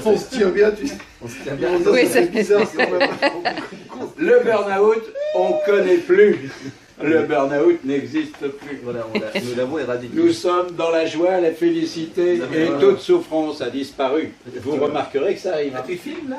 On se tient bien, tu sais. On se tient bien. Oui, C'est bizarre, c'est quand même. Le burn-out, on ne connaît plus. Le burn-out n'existe plus. Voilà, nous l'avons éradiqué. Nous sommes dans la joie, la félicité et toute souffrance a disparu. Vous remarquerez que ça arrive. Tu filmes là?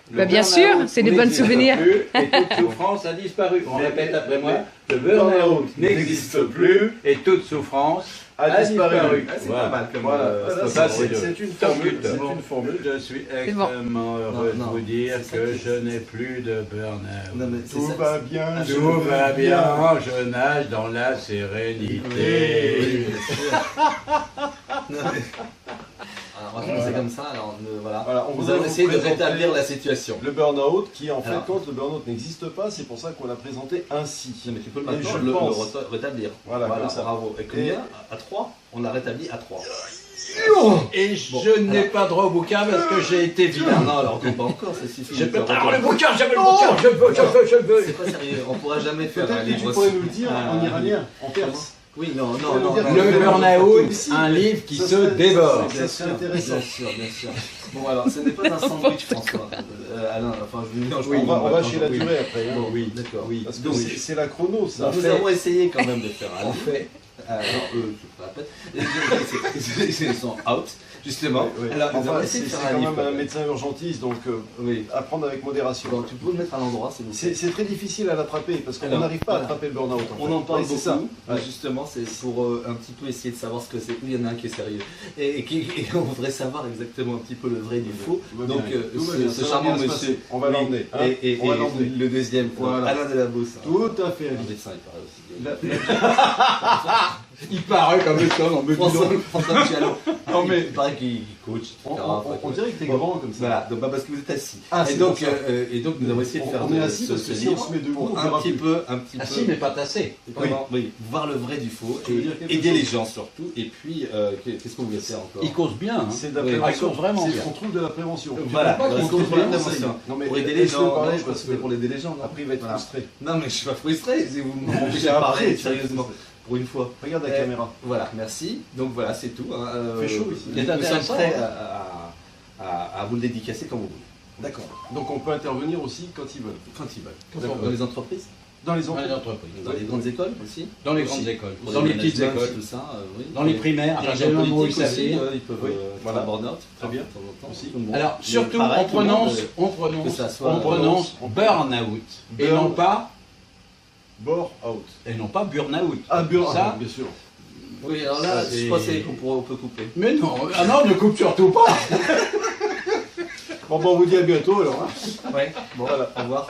Le Bah, bien sûr, burn-out c'est des bons n'existe souvenirs. plus et toute souffrance a disparu. On répète après moi. Le burn-out n'existe plus et toute souffrance a disparu. Ah, c'est Voilà. pas mal comme Voilà, Ça, c'est une formule. C'est C'est une formule. Je suis C'est bon. extrêmement heureux Non, de vous dire c'est ça que qui- je n'ai plus de burn-out. Non, mais c'est Tout ça. va bien. je Tout vais va bien, je nage dans la sérénité. Oui, bien sûr. Non, mais- Alors, on va commencer comme ça. Alors, voilà. Voilà, on Nous voudrait allons vous essayer de présenter rétablir la situation. Le burn-out, qui en fait, Alors. quand le burn-out n'existe pas, c'est pour ça qu'on l'a présenté ainsi. Non, mais tu peux Et maintenant je le pense. rétablir. Voilà, comme ça. Bravo. Et combien? À 3? On l'a rétabli à 3. Et je n'ai pas droit au bouquin parce que j'ai été Non, vilain. non, alors pas encore, ça suffit. Je peux On pas. peut- Alors le bouquin, j'avais le bouquin, je veux. C'est pas sérieux, on pourra jamais faire un Peut-être que tu livre. pourrais nous le dire en Ah. iranien, en perse. Oui, non, Tu non, pourrais nous non. dire non, que Le non, burn-out, Ici, un livre qui ça se serait- dévore. Ça serait intéressant. Bien sûr, bien sûr. Bon, alors, ce n'est pas un sandwich, François. Alain, enfin, je vous mélange Oui, pas. on va chez la Oui. durée après. hein. Bon, oui, d'accord. Oui. Parce que Donc, c'est la chrono, ça. donc, nous avons essayé quand même de faire un En livre. fait, Non, je la répète. Ils sont out, justement. Oui, oui. Alors, nous Enfin, avons essayé c'est de faire quand un même livre. un médecin urgentiste, donc Oui. à prendre avec modération. Donc, tu peux le mettre à l'endroit, s'il vous plaît. C'est très difficile à l'attraper parce qu'on Alors, n'arrive pas à voilà. attraper le burn-out. en On fait. en parle Oui, c'est beaucoup, ça. Ouais. justement, c'est pour un petit peu essayer de savoir ce que c'est. Oui, il y en a un qui est sérieux. Et on voudrait savoir exactement un petit peu le vrai du faux. Tout va Donc, bien. Tout va ce bien, ça va charmant bien se monsieur. passer. On va oui, l'emmener. hein. Et On va l'emmener. le deuxième, Voilà. Alain Delabrousse. Tout à fait. Un médecin, il paraît aussi. il paraît comme ça dans le François Michalo. Non, mais- Il paraît qu'il coach, etc. On dirait que t'es Bon, grand comme ça. Voilà, donc, parce que vous êtes assis. Ah, et, c'est donc, pour ça. nous avons essayé de faire On est assis parce que si on livre se met debout, pour on un verra petit plus. peu, assis mais pas tassé. oui, voir le vrai du faux, Tu veux et dire quelque aider chose les gens surtout. Et puis, qu'est-ce qu'on voulait faire encore? Il cause bien. Hein. C'est de la Oui. prévention. Ah, ils sont vraiment C'est bien. ce qu'on trouve de la prévention. Voilà, Tu peux pas parce qu'on contrôler trouve la la prévention. Non mais Pour aider les laisse-le gens, parler non, je pense parce que c'était que pour aider les gens. Non, après il va être Voilà. frustré. Non, mais je suis pas frustré, si vous m'empêchez de C'est parler, après, sérieusement. Pour une fois. Regarde la Eh, caméra. Voilà, merci. Donc voilà, c'est tout. Hein. Fait chaud ici. Nous C'est sommes intéressant, prêts hein. à vous le dédicacer quand vous voulez. D'accord. Donc on peut intervenir aussi quand ils veulent. Quand ils veulent. D'accord. Dans les entreprises, Dans les Dans les entreprises. entreprises. dans les grandes écoles aussi. Dans les Aussi. grandes écoles. Pour Dans les petites managements, écoles. tout ça, oui. Dans les primaires. Les À dirigeants partir du moment où ils politiques aussi, savent. ils peuvent Oui, voilà. voilà. burn-out. Très bien. De temps en temps. Aussi. Tout le monde. Alors, Mais surtout, pareil, on tout le monde, prononce, que ça soit- on prononce burn-out. Et Burn- non pas, Bore out. et non pas burn-out. Ah, burn Ça, bien sûr. Oui, alors là, Ça, je c'est- pensais qu'on peut couper. mais non, ah non, ne coupe surtout pas. Bon, on vous dit à bientôt alors. hein. Ouais, bon, Voilà. au revoir.